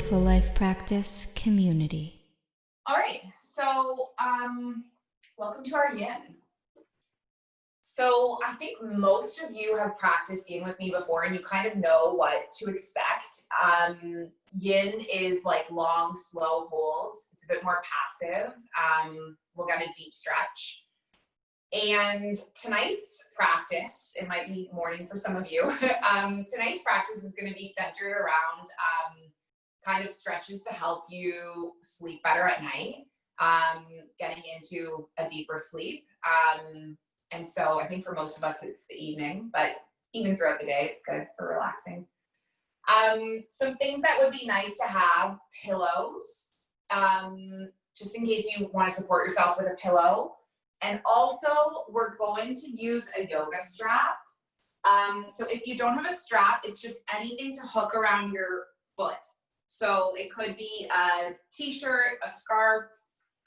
Mindful Life Practice community. All right, so welcome to our yin. So I think most of you have practiced yin with me before and you kind of know what to expect. Yin is like long, slow holds. It's a bit more passive. We'll get a deep stretch. And tonight's practice, it might be morning for some of you, tonight's practice is going to be centered around kind of stretches to help you sleep better at night, getting into a deeper sleep. And so I think for most of us it's the evening, but even throughout the day it's good for relaxing. Some things that would be nice to have: pillows, just in case you want to support yourself with a pillow. And also we're going to use a yoga strap. So if you don't have a strap, it's just anything to hook around your foot. So it could be a t-shirt, a scarf,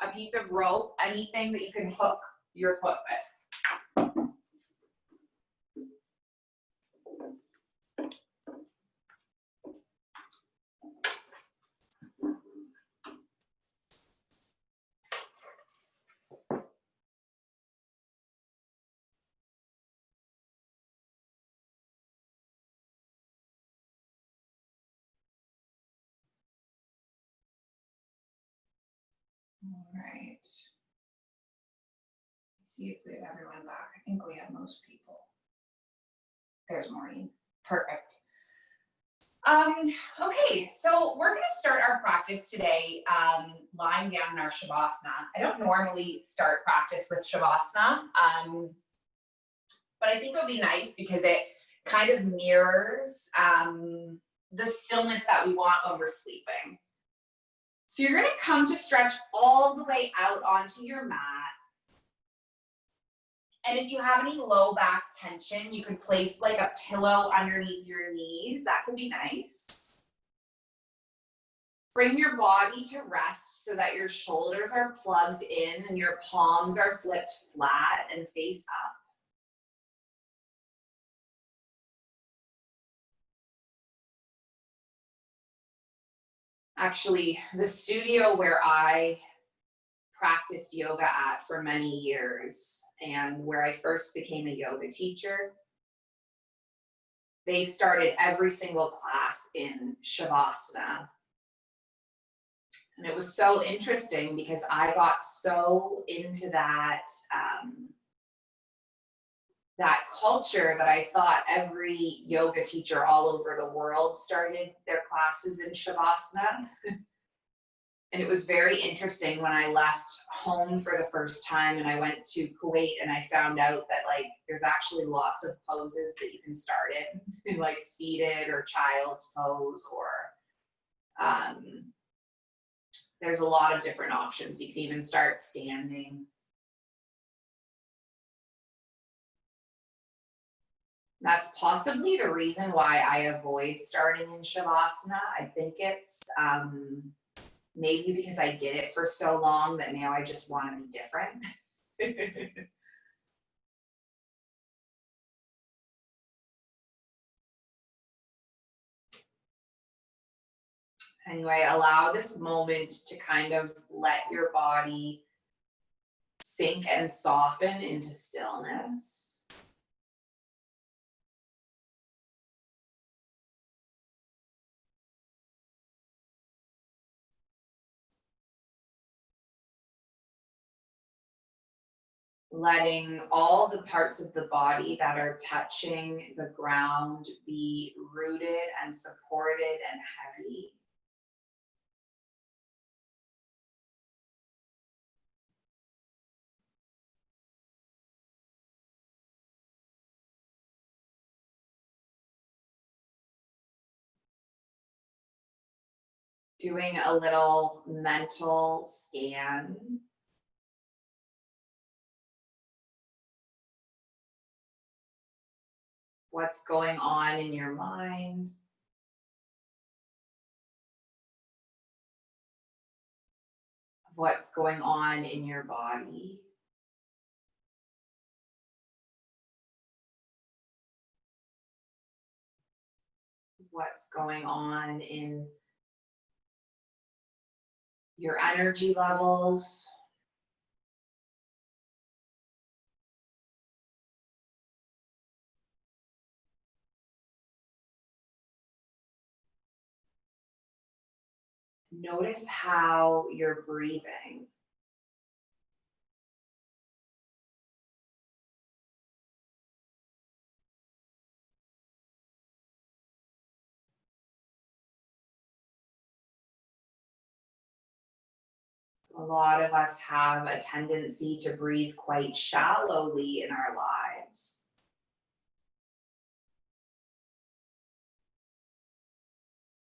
a piece of rope, anything that you can hook your foot with. All right. Let's see if we have everyone back. I think we have most people. There's Maureen. Perfect. Okay, so we're going to start our practice today lying down in our shavasana. I don't normally start practice with shavasana, but I think it would be nice because it kind of mirrors the stillness that we want when we're sleeping. So you're going to come to stretch all the way out onto your mat. And if you have any low back tension, you could place like a pillow underneath your knees. That could be nice. Bring your body to rest so that your shoulders are plugged in and your palms are flipped flat and face up. Actually, the studio where I practiced yoga at for many years and where I first became a yoga teacher, they started every single class in shavasana. And it was so interesting because I got so into that that culture that I thought every yoga teacher all over the world started their classes in shavasana. And it was very interesting when I left home for the first time and I went to Kuwait and I found out that like there's actually lots of poses that you can start in, like seated or child's pose, or there's a lot of different options. You can even start standing. That's possibly the reason why I avoid starting in shavasana. I think it's maybe because I did it for so long that now I just want to be different. Anyway, allow this moment to kind of let your body sink and soften into stillness. Letting all the parts of the body that are touching the ground be rooted and supported and heavy. Doing a little mental scan. What's going on in your mind? What's going on in your body? What's going on in your energy levels. Notice how you're breathing. A lot of us have a tendency to breathe quite shallowly in our lives.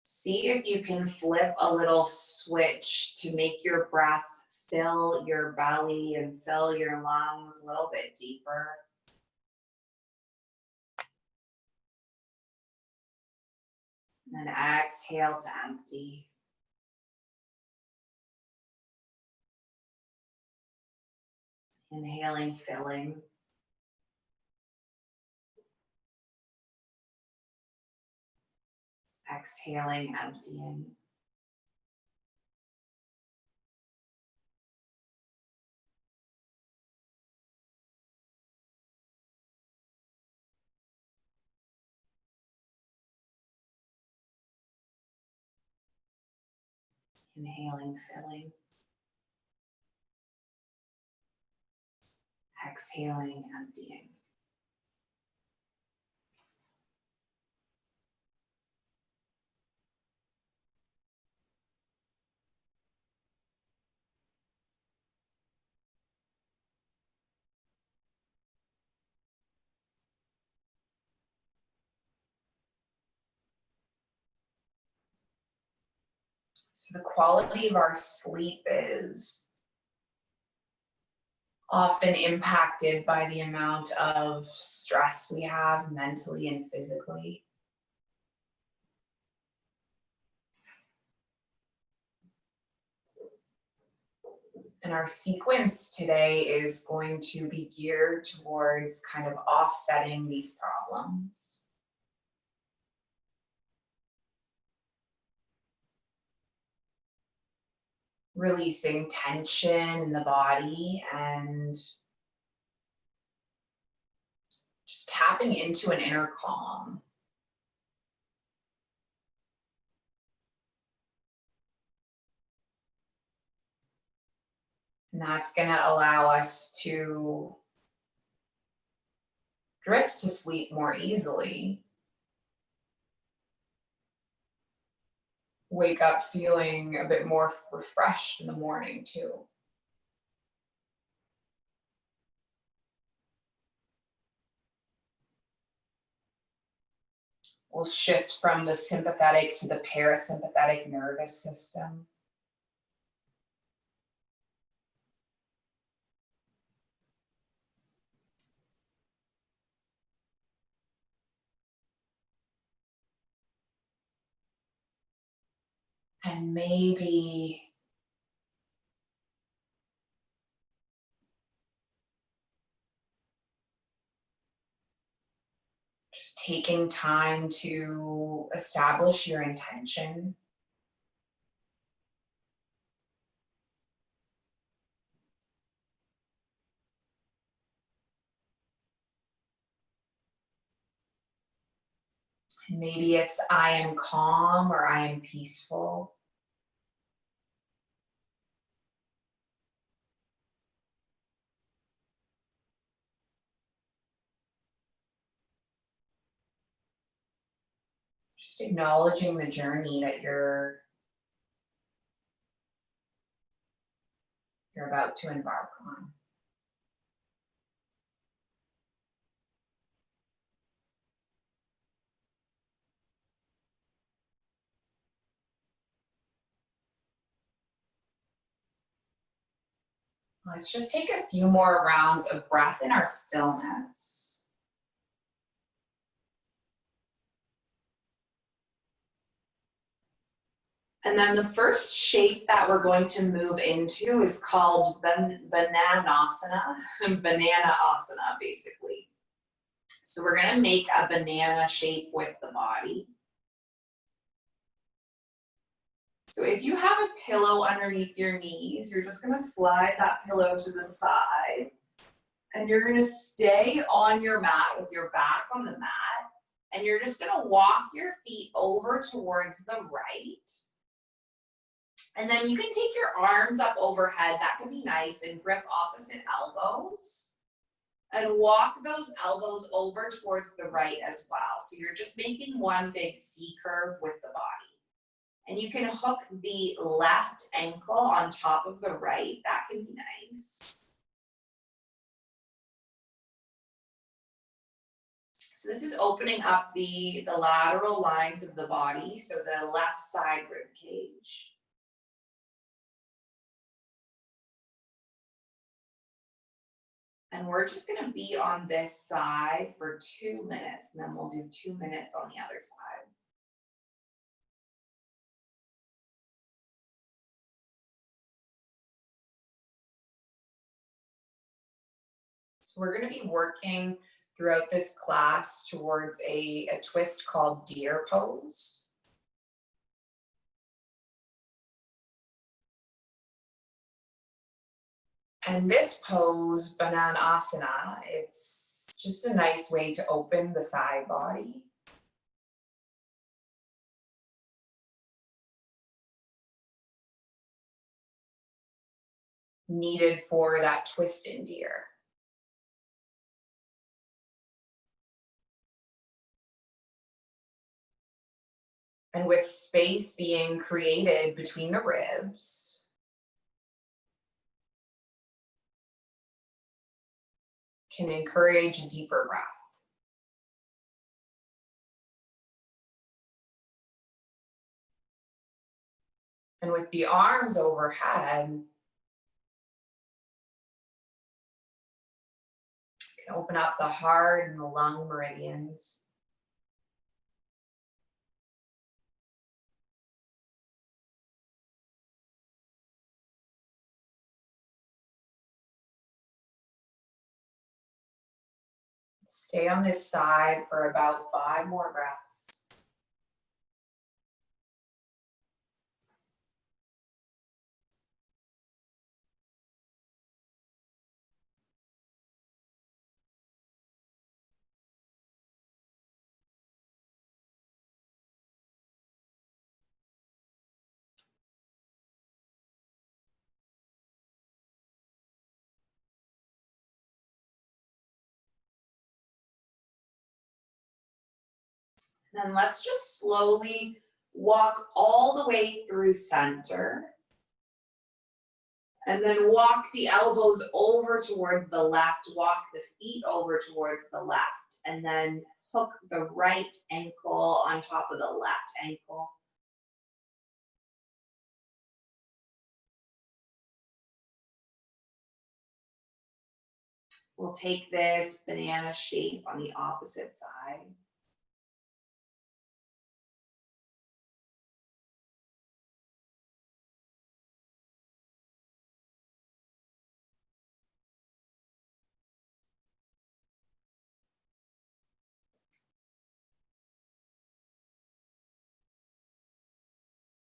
See if you can flip a little switch to make your breath fill your belly and fill your lungs a little bit deeper. And then exhale to empty. Inhaling, filling. Exhaling, emptying. Inhaling, filling. Exhaling, emptying. So the quality of our sleep is often impacted by the amount of stress we have mentally and physically. And our sequence today is going to be geared towards kind of offsetting these problems. Releasing tension in the body and just tapping into an inner calm. And that's going to allow us to drift to sleep more easily. Wake up feeling a bit more refreshed in the morning too. We'll shift from the sympathetic to the parasympathetic nervous system. And maybe just taking time to establish your intention. Maybe it's I am calm or I am peaceful. Just acknowledging the journey that you're about to embark on. Let's just take a few more rounds of breath in our stillness. And then the first shape that we're going to move into is called bananasana, banana asana, basically. So we're going to make a banana shape with the body. So if you have a pillow underneath your knees, you're just gonna slide that pillow to the side and you're gonna stay on your mat with your back on the mat, and you're just gonna walk your feet over towards the right. And then you can take your arms up overhead, that can be nice, and grip opposite elbows. And walk those elbows over towards the right as well. So you're just making one big C curve with the body. And you can hook the left ankle on top of the right, that can be nice. So this is opening up the lateral lines of the body, so the left side rib cage. And we're just gonna be on this side for 2 minutes, and then we'll do 2 minutes on the other side. So we're gonna be working throughout this class towards a twist called deer pose. And this pose, Bananasana, it's just a nice way to open the side body. Needed for that twist in deer. And with space being created between the ribs, can encourage a deeper breath. And with the arms overhead, you can open up the heart and the lung meridians. Stay on this side for about 5 more breaths. Then let's just slowly walk all the way through center. And then walk the elbows over towards the left, walk the feet over towards the left, and then hook the right ankle on top of the left ankle. We'll take this banana shape on the opposite side.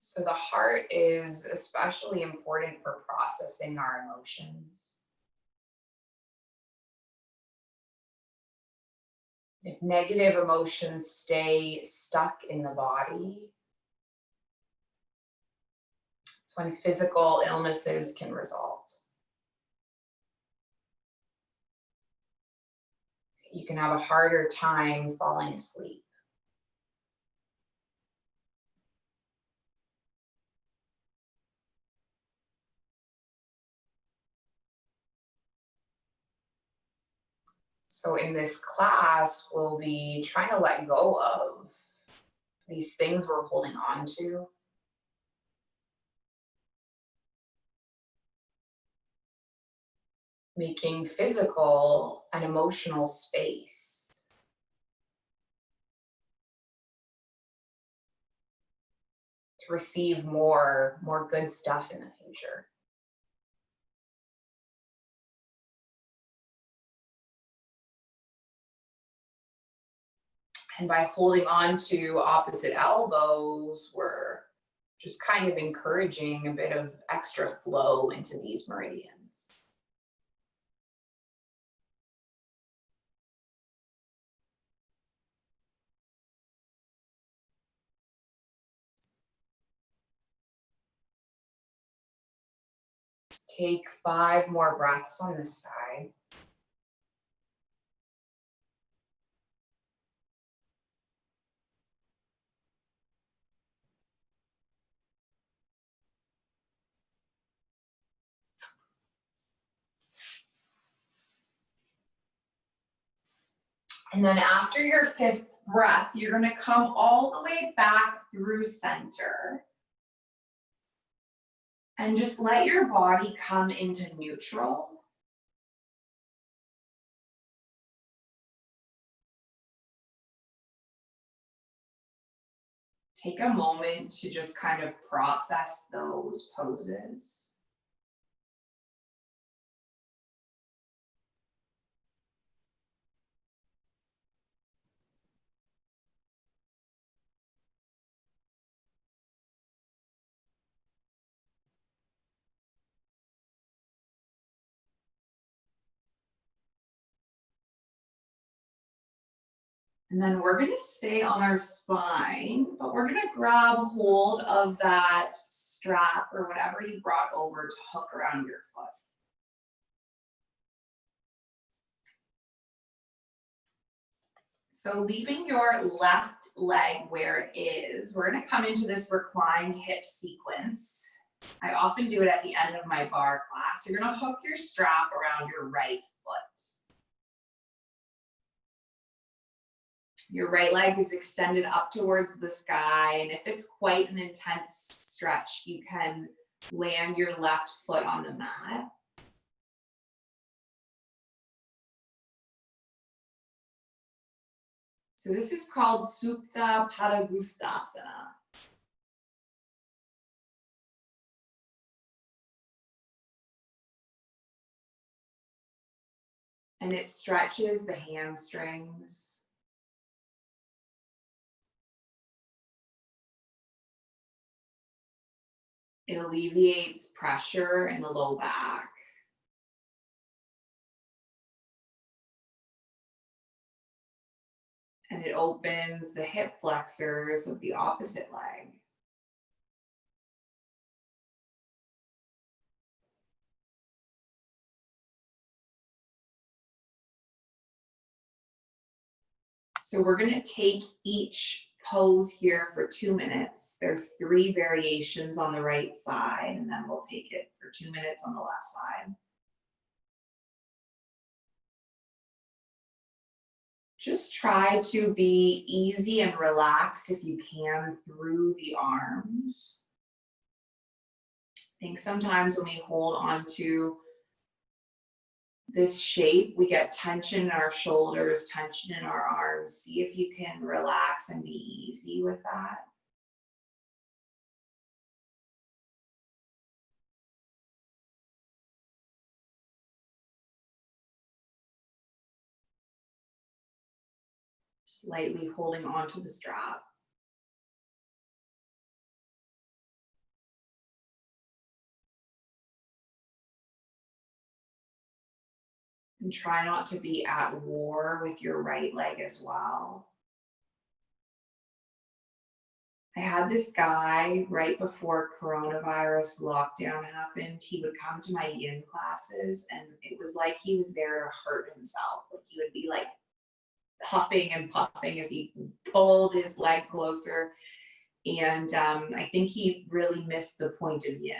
So the heart is especially important for processing our emotions. If negative emotions stay stuck in the body, it's when physical illnesses can result. You can have a harder time falling asleep. So in this class, we'll be trying to let go of these things we're holding on to. Making physical and emotional space. To receive more good stuff in the future. And by holding on to opposite elbows, we're just kind of encouraging a bit of extra flow into these meridians. Take 5 more breaths on this side. And then after your 5th breath, you're going to come all the way back through center. And just let your body come into neutral. Take a moment to just kind of process those poses. And then we're going to stay on our spine, but we're going to grab hold of that strap or whatever you brought over to hook around your foot. So leaving your left leg where it is, we're going to come into this reclined hip sequence. I often do it at the end of my barre class. You're going to hook your strap around your right foot. Your right leg is extended up towards the sky, and if it's quite an intense stretch, you can land your left foot on the mat. So this is called Supta Padangusthasana. And it stretches the hamstrings. It alleviates pressure in the low back. And it opens the hip flexors of the opposite leg. So we're going to take each pose here for 2 minutes. There's 3 variations on the right side, and then we'll take it for 2 minutes on the left side. Just try to be easy and relaxed if you can through the arms. I think sometimes when we hold on to this shape, we get tension in our shoulders, tension in our arms. See if you can relax and be easy with that. Just lightly holding onto the strap. And try not to be at war with your right leg as well. I had this guy right before coronavirus lockdown happened. He would come to my yin classes, and it was like he was there to hurt himself. Like he would be like huffing and puffing as he pulled his leg closer. And I think he really missed the point of yin.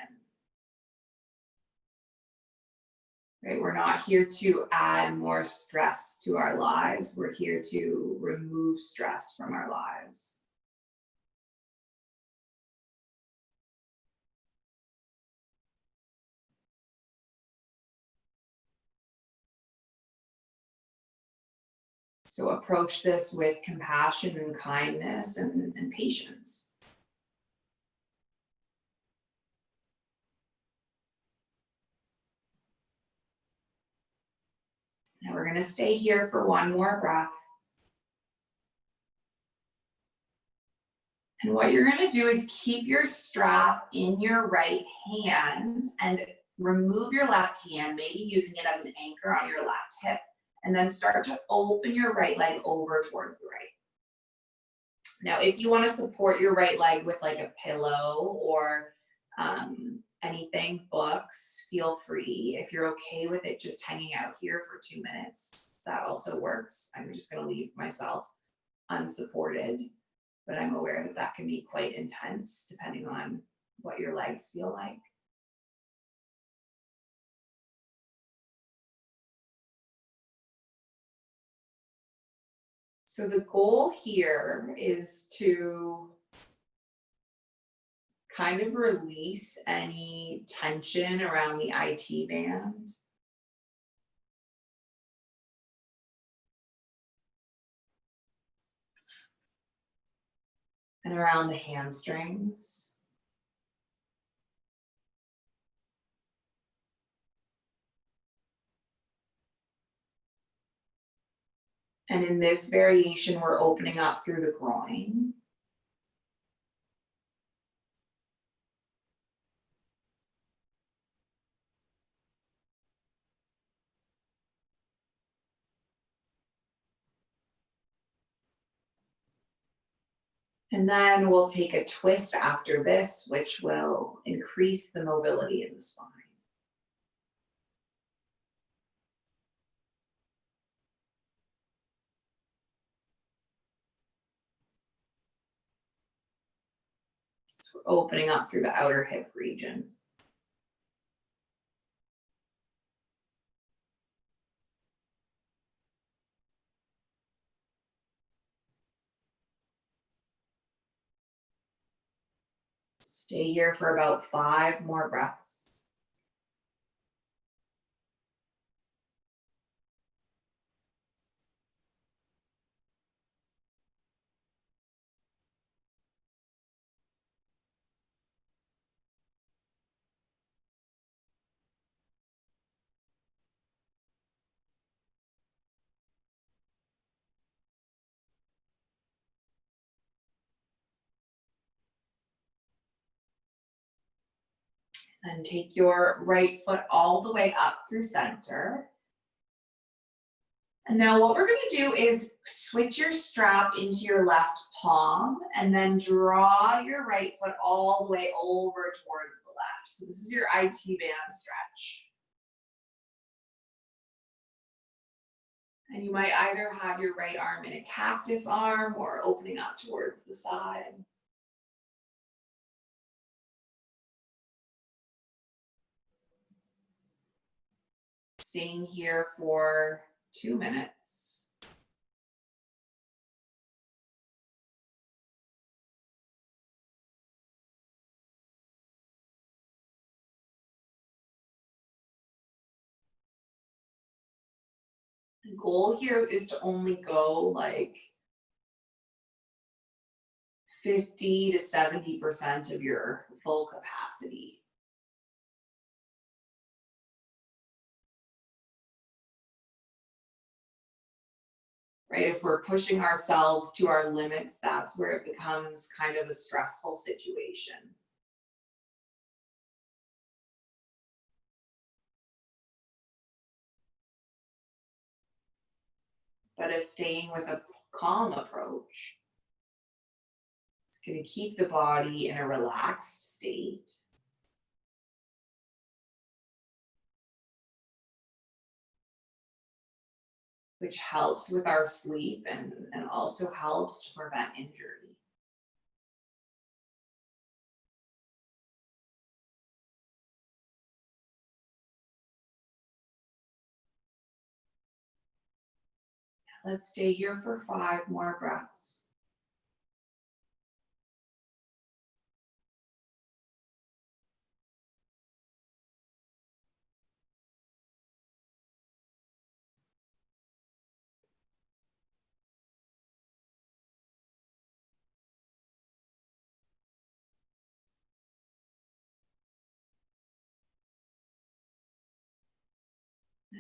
Right? We're not here to add more stress to our lives. We're here to remove stress from our lives. So approach this with compassion and kindness and patience. Now we're going to stay here for 1 more breath. And what you're going to do is keep your strap in your right hand and remove your left hand, maybe using it as an anchor on your left hip, and then start to open your right leg over towards the right. Now, if you want to support your right leg with like a pillow or anything, books, feel free. If you're okay with it just hanging out here for 2 minutes, that also works. I'm just going to leave myself unsupported, but I'm aware that that can be quite intense depending on what your legs feel like. So the goal here is to kind of release any tension around the IT band. And around the hamstrings. And in this variation, we're opening up through the groin. And then we'll take a twist after this, which will increase the mobility in the spine. So we're opening up through the outer hip region. Stay here for about 5 more breaths. Then take your right foot all the way up through center. And now what we're going to do is switch your strap into your left palm and then draw your right foot all the way over towards the left. So this is your IT band stretch. And you might either have your right arm in a cactus arm or opening up towards the side. Staying here for 2 minutes. The goal here is to only go like 50 to 70% of your full capacity. Right? If we're pushing ourselves to our limits, that's where it becomes kind of a stressful situation. But as staying with a calm approach, it's going to keep the body in a relaxed state. Which helps with our sleep and also helps to prevent injury. Let's stay here for 5 more breaths.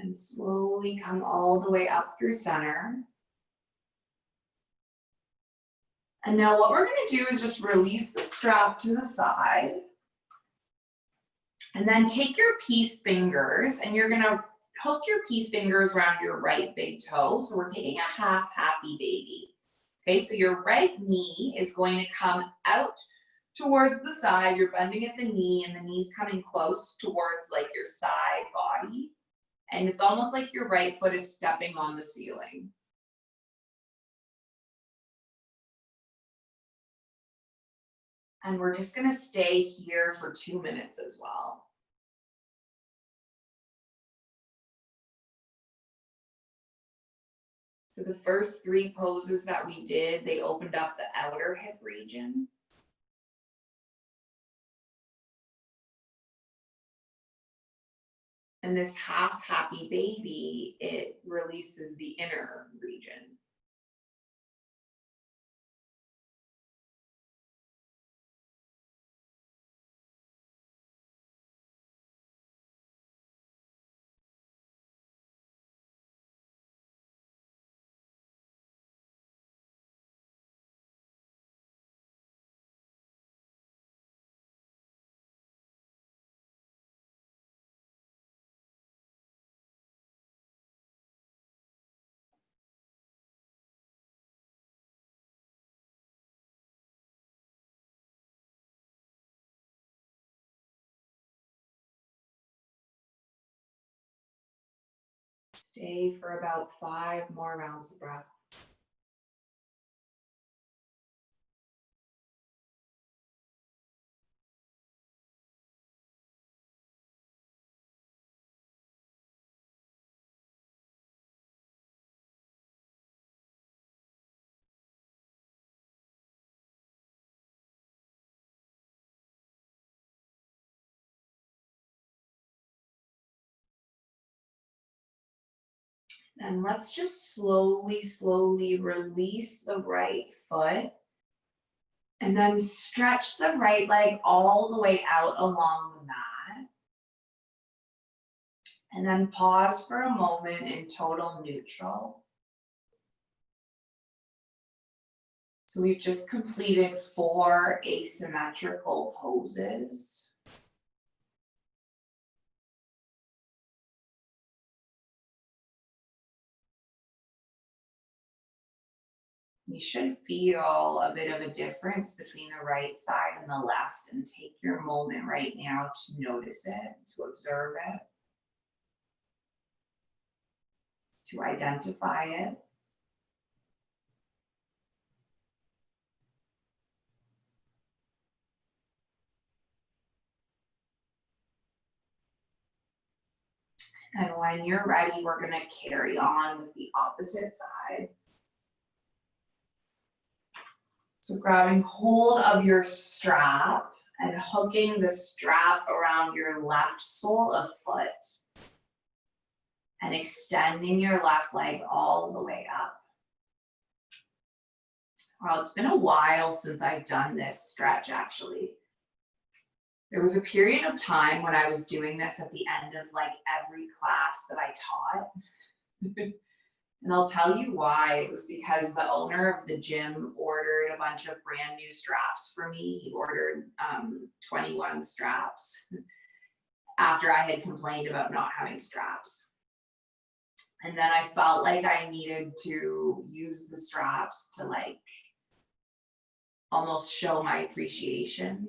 And slowly come all the way up through center. And now what we're going to do is just release the strap to the side. And then take your peace fingers and you're going to hook your peace fingers around your right big toe. So we're taking a half happy baby. Okay, so your right knee is going to come out towards the side. You're bending at the knee and the knee's coming close towards like your side body. And it's almost like your right foot is stepping on the ceiling. And we're just going to stay here for 2 minutes as well. So the first 3 poses that we did, they opened up the outer hip region. And this half happy baby, it releases the inner region. Stay for about 5 more rounds of breath. Then let's just slowly release the right foot. And then stretch the right leg all the way out along the mat. And then pause for a moment in total neutral. So we've just completed 4 asymmetrical poses. You should feel a bit of a difference between the right side and the left, and take your moment right now to notice it, to observe it, to identify it. And when you're ready, we're going to carry on with the opposite side. So grabbing hold of your strap and hooking the strap around your left sole of foot and extending your left leg all the way up. Well, it's been a while since I've done this stretch actually. There was a period of time when I was doing this at the end of like every class that I taught. And I'll tell you why. It was because the owner of the gym ordered a bunch of brand new straps for me. He ordered 21 straps after I had complained about not having straps. And then I felt like I needed to use the straps to like almost show my appreciation.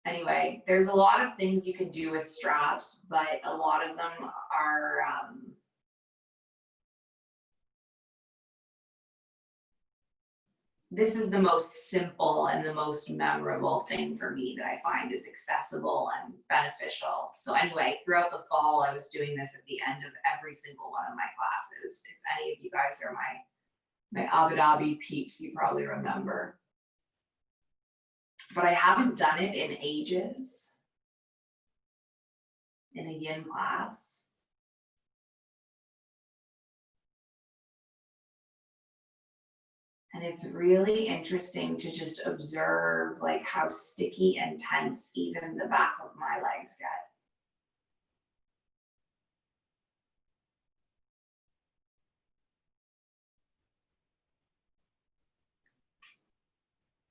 Anyway, there's a lot of things you can do with straps, but a lot of them are this is the most simple and the most memorable thing for me that I find is accessible and beneficial. So anyway, throughout the fall, I was doing this at the end of every single one of my classes. If any of you guys are my Abu Dhabi peeps, you probably remember. But I haven't done it in ages in a yin class. And it's really interesting to just observe like how sticky and tense even the back of my legs get.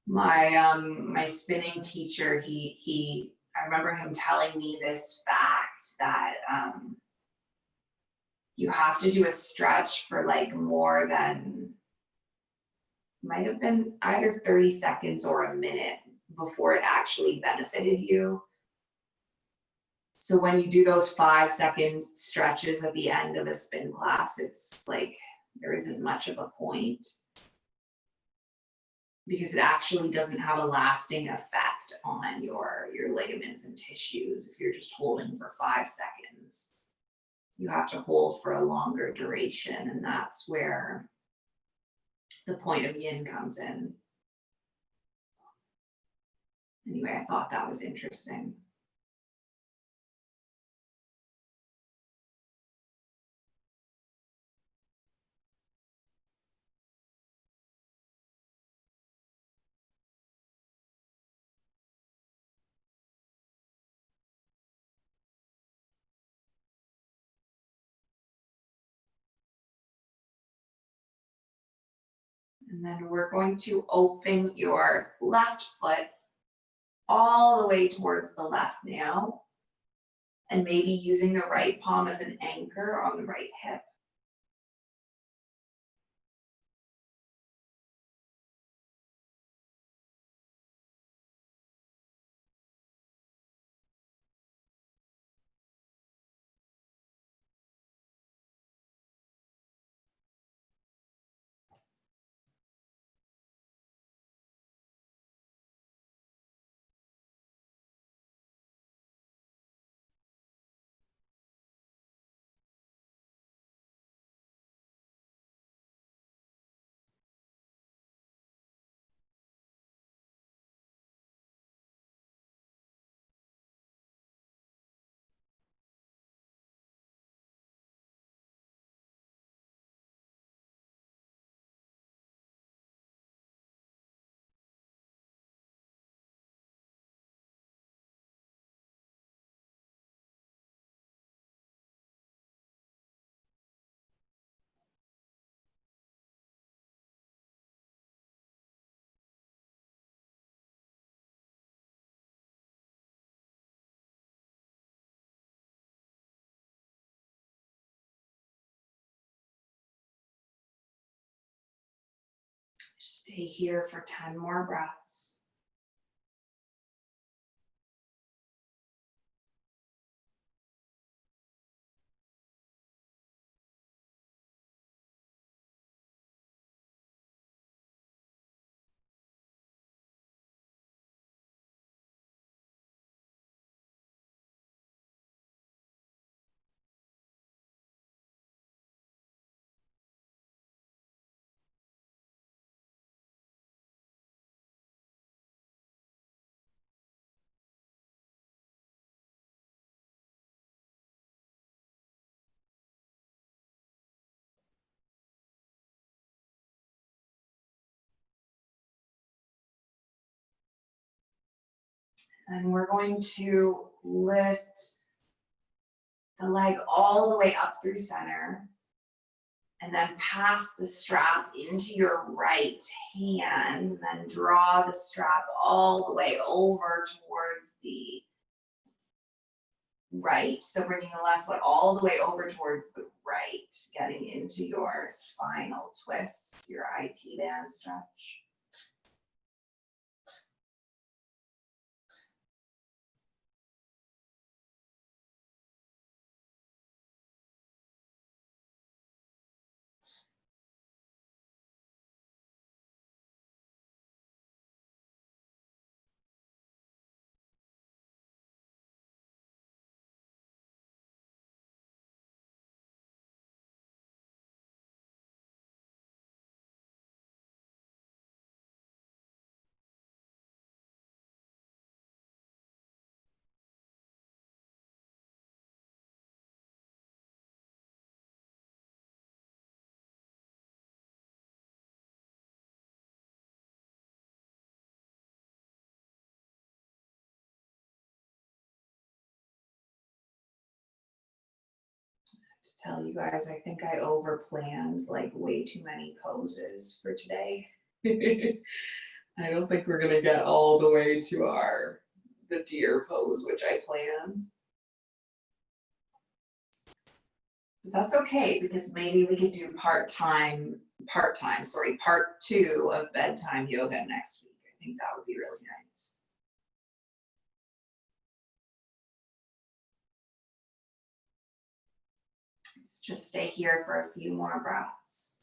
My spinning teacher, I remember him telling me this fact that you have to do a stretch for like more than, might have been either 30 seconds or a minute before it actually benefited you. So when you do those 5-second stretches at the end of a spin class, it's like there isn't much of a point, because it actually doesn't have a lasting effect on your ligaments and tissues if you're just holding for 5 seconds. You have to hold for a longer duration, and that's where the point of yin comes in. Anyway, I thought that was interesting. And then we're going to open your left foot all the way towards the left now, and maybe using the right palm as an anchor on the right hip. Stay here for 10 more breaths. And we're going to lift the leg all the way up through center, and then pass the strap into your right hand, and then draw the strap all the way over towards the right. So bringing the left foot all the way over towards the right, getting into your spinal twist, your IT band stretch. To tell you guys, I think I over planned like way too many poses for today. I don't think we're gonna get all the way to the deer pose, which I planned. But that's okay, because maybe we could do part 2 of bedtime yoga next week. I think that would be really nice. Let's just stay here for a few more breaths.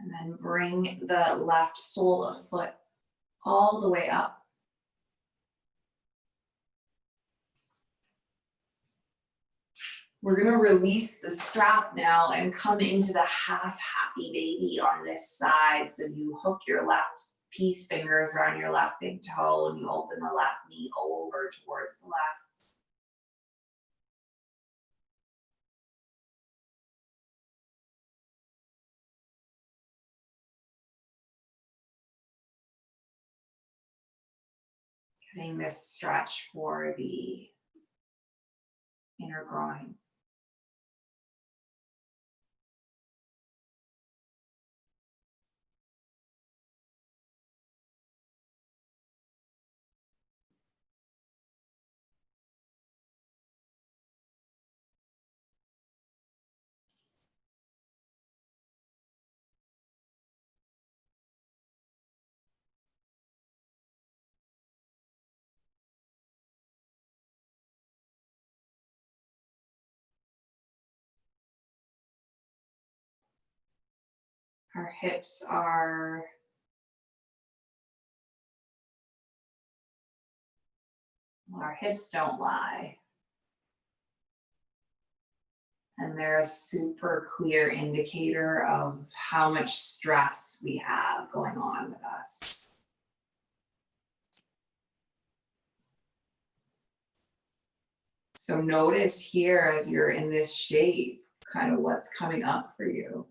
And then bring the left sole of foot all the way up. We're going to release the strap now and come into the half happy baby on this side. So you hook your left peace fingers around your left big toe and you open the left knee over towards the left. Getting this stretch for the inner groin. Our hips don't lie. And they're a super clear indicator of how much stress we have going on with us. So notice here as you're in this shape, kind of what's coming up for you.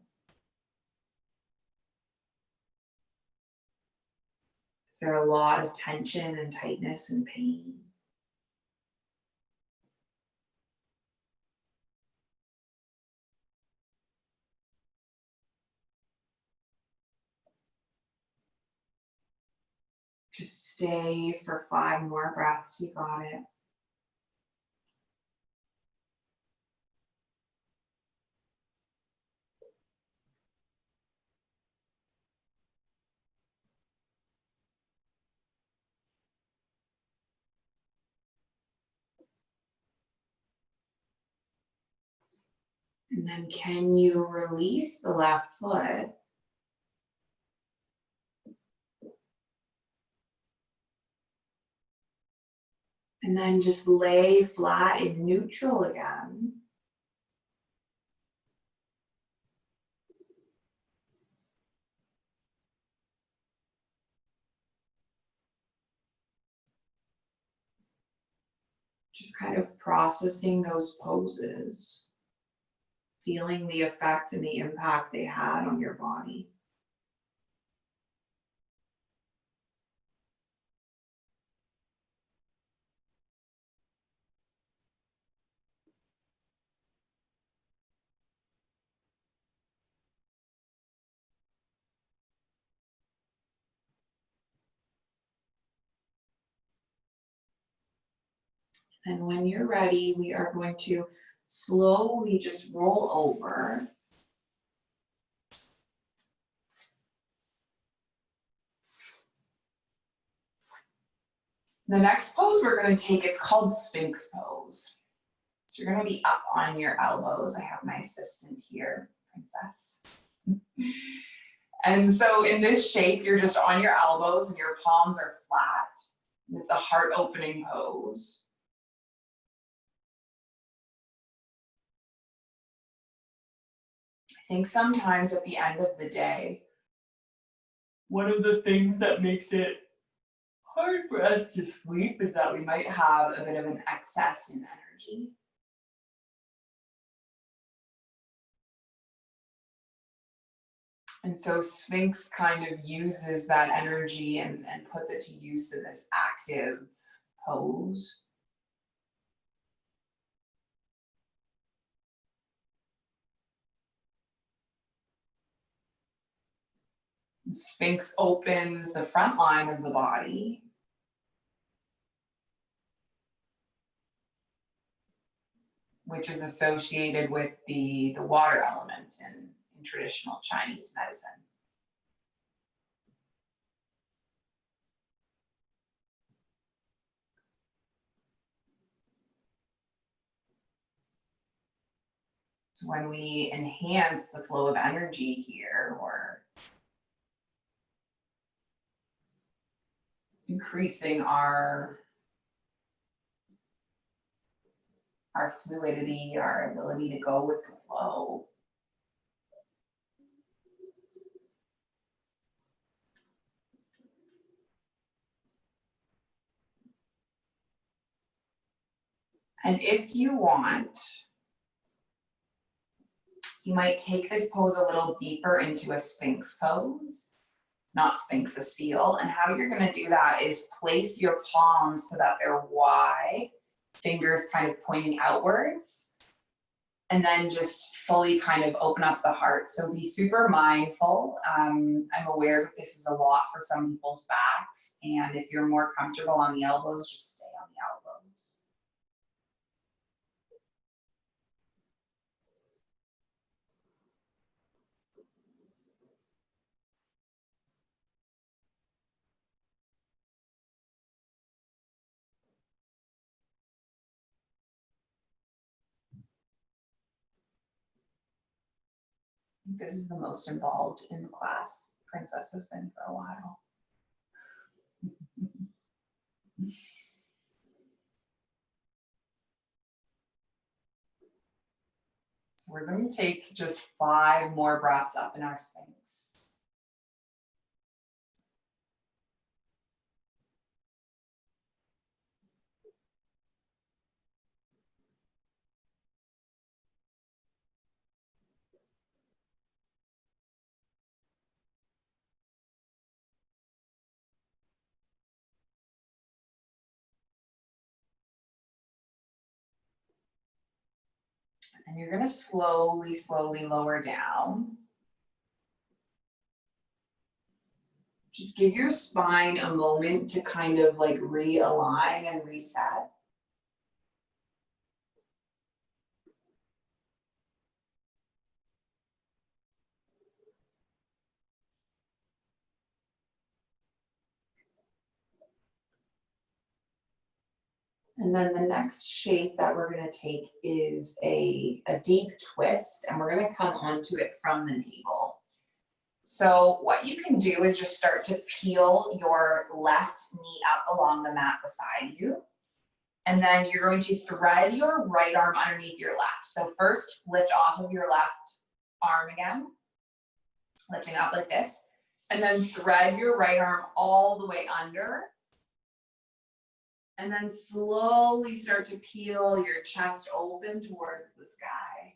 Is there a lot of tension and tightness and pain? Just stay for 5 more breaths. You got it. And then can you release the left foot? And then just lay flat in neutral again. Just kind of processing those poses, feeling the effect and the impact they had on your body. And when you're ready, we are going to slowly just roll over. The next pose we're going to take, it's called Sphinx pose. So you're going to be up on your elbows. I have my assistant here, Princess. And so in this shape, you're just on your elbows and your palms are flat. And it's a heart opening pose. I think sometimes at the end of the day, one of the things that makes it hard for us to sleep is that we might have a bit of an excess in energy. And so Sphinx kind of uses that energy and puts it to use in this active pose. Sphinx opens the front line of the body. Which is associated with the water element in traditional Chinese medicine. So when we enhance the flow of energy here, or increasing our fluidity, our ability to go with the flow. And if you want, you might take this pose a little deeper into a Sphinx pose, not Sphinx, a seal. And how you're gonna do that is place your palms so that they're wide, fingers kind of pointing outwards, and then just fully kind of open up the heart. So be super mindful. I'm aware that this is a lot for some people's backs, and if you're more comfortable on the elbows, just stay on the elbows. This is the most involved in the class Princess has been for a while. So we're going to take just 5 more breaths up in our Sphinx. And you're going to slowly, slowly lower down. Just give your spine a moment to kind of like realign and reset. And then the next shape that we're going to take is a deep twist, and we're going to come onto it from the navel. So what you can do is just start to peel your left knee up along the mat beside you. And then you're going to thread your right arm underneath your left. So first, lift off of your left arm again, lifting up like this. And then thread your right arm all the way under. And then slowly start to peel your chest open towards the sky.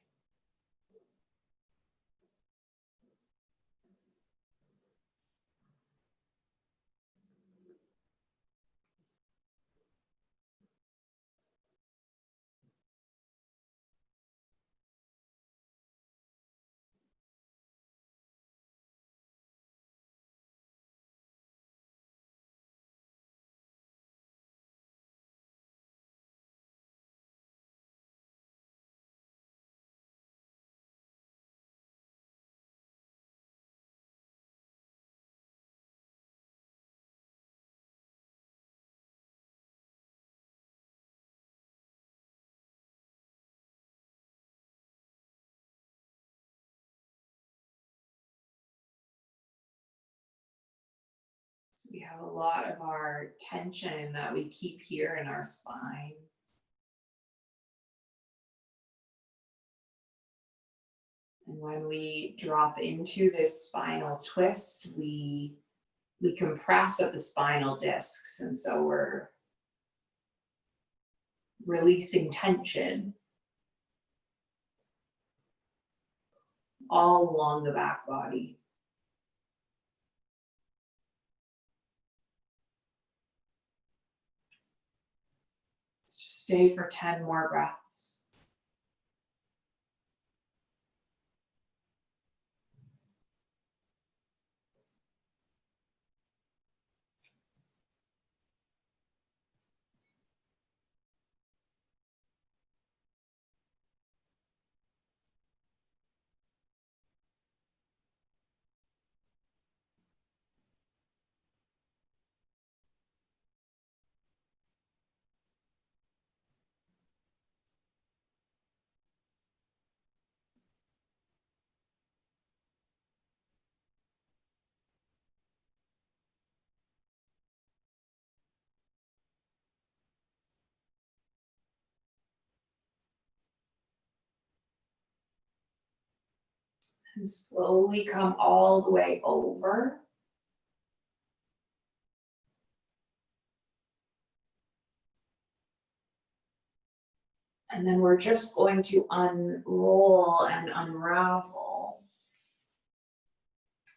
So we have a lot of our tension that we keep here in our spine. And when we drop into this spinal twist, we compress at the spinal discs. And so we're releasing tension all along the back body. Stay for 10 more breaths. And slowly come all the way over. And then we're just going to unroll and unravel.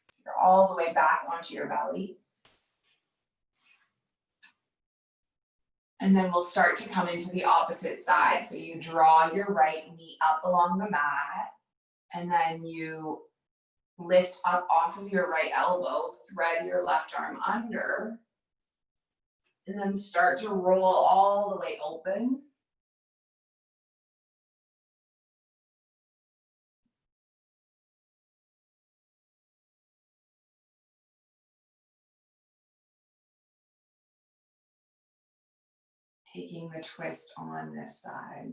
So you're all the way back onto your belly. And then we'll start to come into the opposite side. So you draw your right knee up along the mat, and then you lift up off of your right elbow, thread your left arm under, and then start to roll all the way open. Taking the twist on this side.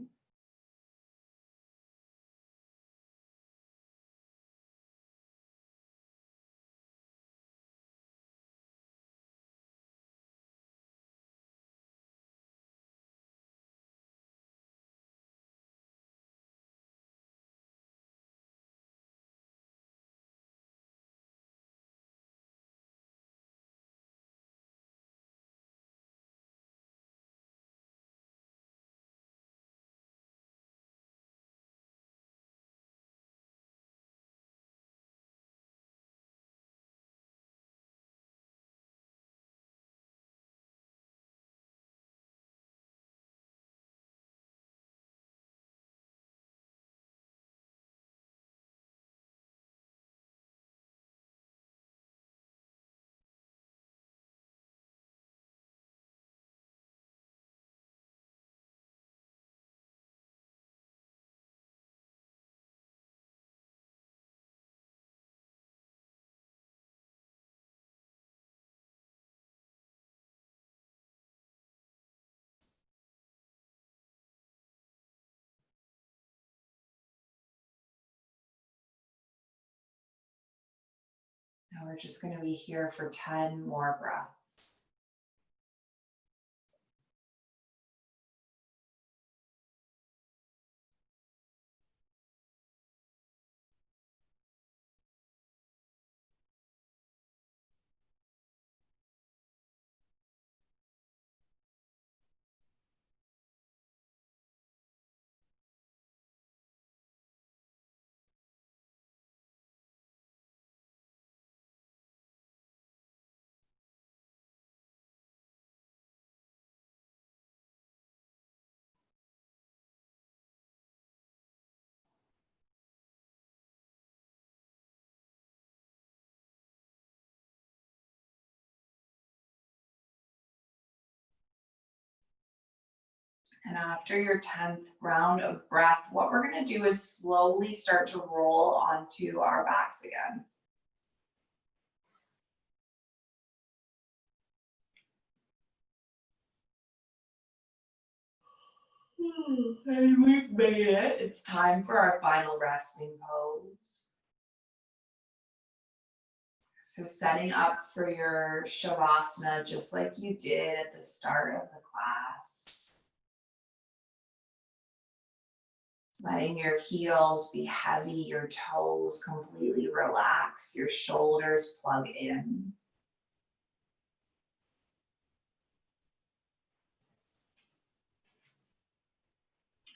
Now we're just going to be here for 10 more breaths. And after your 10th round of breath, what we're going to do is slowly start to roll onto our backs again. And we've made it. It's time for our final resting pose. So setting up for your shavasana just like you did at the start of the class. Letting your heels be heavy, your toes completely relax, your shoulders plug in.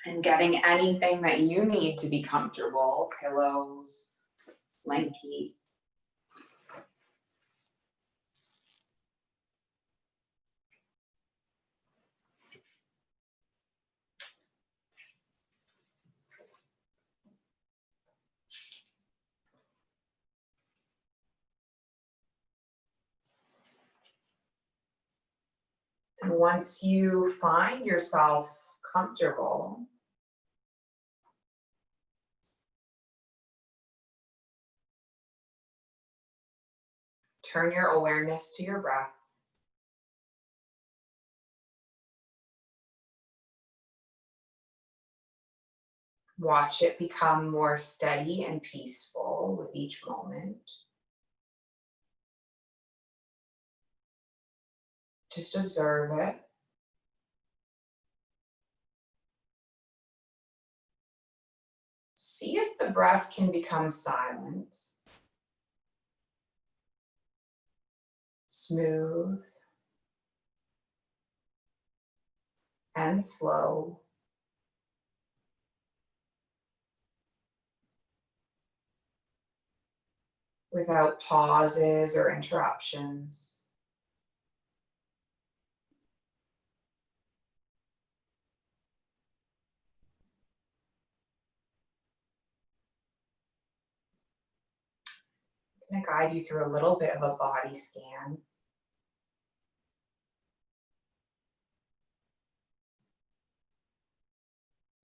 And getting anything that you need to be comfortable, pillows, blanket. once you find yourself comfortable, turn your awareness to your breath. Watch it become more steady and peaceful with each moment. Just observe it. See if the breath can become silent, smooth, and slow. Without pauses or interruptions. I'm going to guide you through a little bit of a body scan.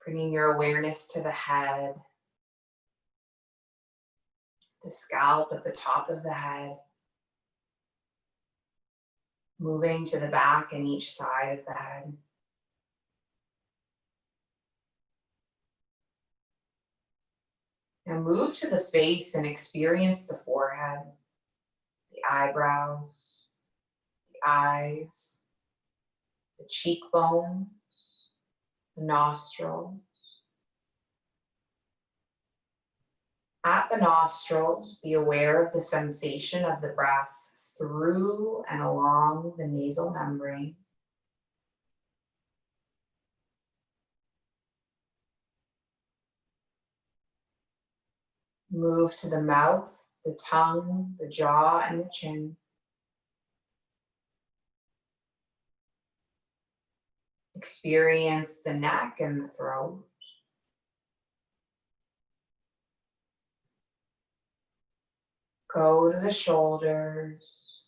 Bringing your awareness to the head, the scalp at the top of the head, moving to the back and each side of the head. Now move to the face and experience the forehead, the eyebrows, the eyes, the cheekbones, the nostrils. At the nostrils, be aware of the sensation of the breath through and along the nasal membrane. Move to the mouth, the tongue, the jaw, and the chin. Experience the neck and the throat. Go to the shoulders,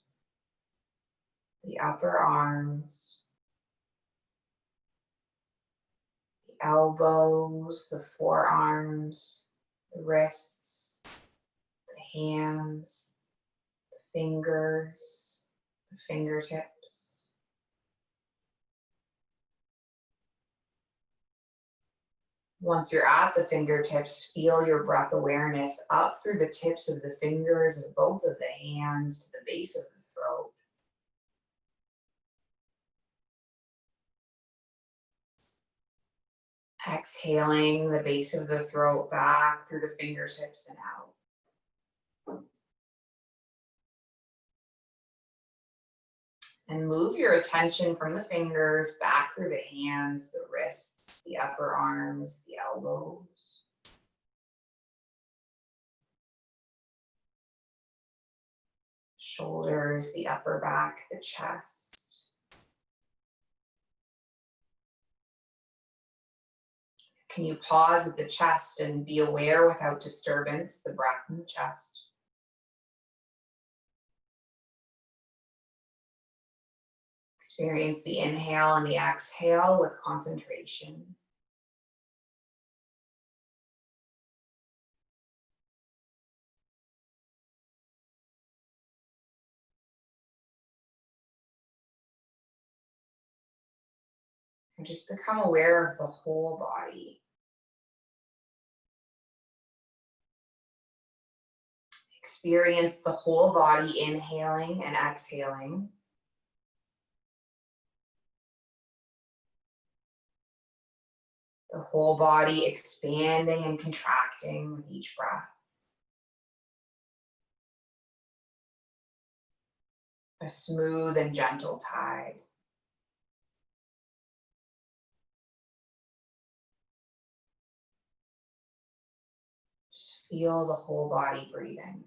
the upper arms, the elbows, the forearms, the wrists, the hands, the fingers, the fingertips. Once you're at the fingertips, feel your breath awareness up through the tips of the fingers of both of the hands to the base of the throat. Exhaling the base of the throat back through the fingertips and out. And move your attention from the fingers back through the hands, the wrists, the upper arms, the elbows. Shoulders, the upper back, the chest. Can you pause at the chest and be aware without disturbance, the breath in the chest? Experience the inhale and the exhale with concentration. And just become aware of the whole body. Experience the whole body inhaling and exhaling. The whole body expanding and contracting with each breath. A smooth and gentle tide. Just feel the whole body breathing.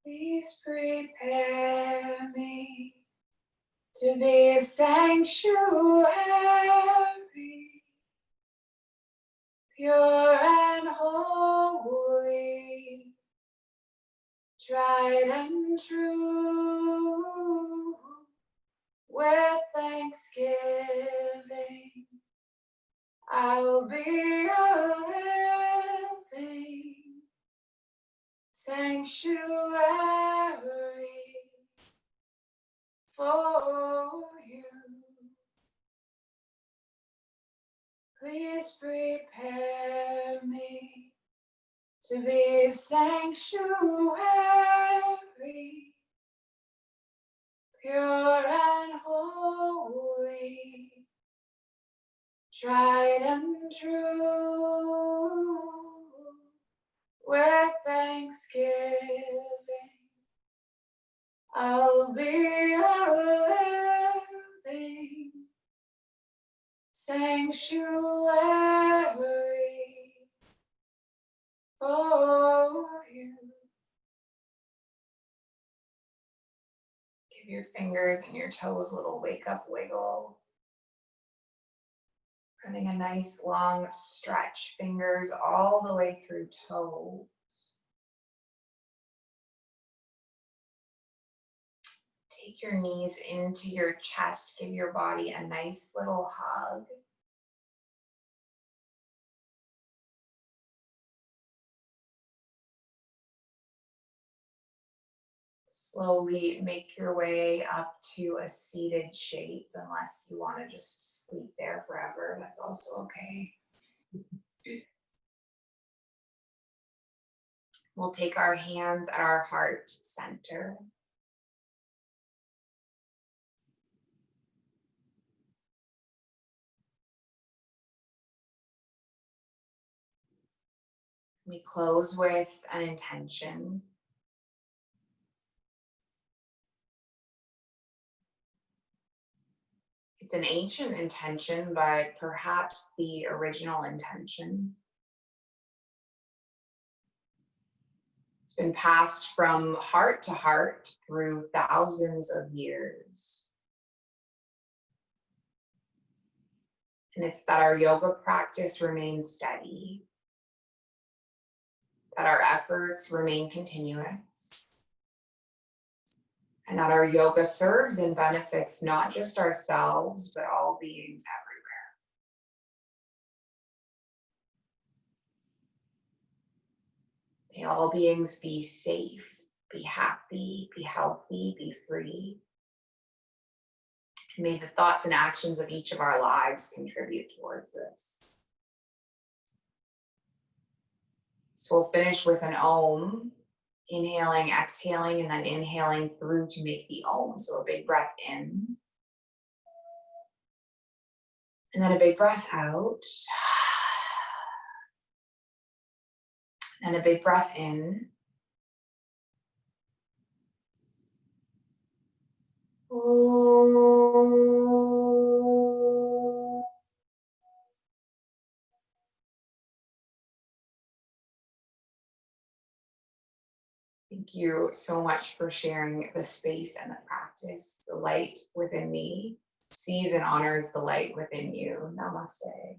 Please prepare me to be a sanctuary, pure and holy, tried and true, with thanksgiving. I'll be a living sanctuary for you. Please prepare me to be a sanctuary, pure and holy, tried and true, with thanksgiving. I'll be a living sanctuary for you. Give your fingers and your toes a little wake up wiggle. Running a nice long stretch, fingers all the way through toes. Take your knees into your chest, give your body a nice little hug. Slowly make your way up to a seated shape, unless you want to just sleep there forever. That's also okay. We'll take our hands at our heart center. We close with an intention. It's an ancient intention, but perhaps the original intention. It's been passed from heart to heart through thousands of years. And it's that our yoga practice remains steady, that our efforts remain continuous, and that our yoga serves and benefits not just ourselves, but all beings everywhere. May all beings be safe, be happy, be healthy, be free. And may the thoughts and actions of each of our lives contribute towards this. So we'll finish with an Om. Inhaling, exhaling, and then inhaling through to make the Om. So a big breath in. And then a big breath out. And a big breath in. Thank you so much for sharing the space and the practice. The light within me sees and honors the light within you. Namaste.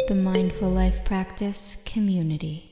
The Mindful Life Practice Community.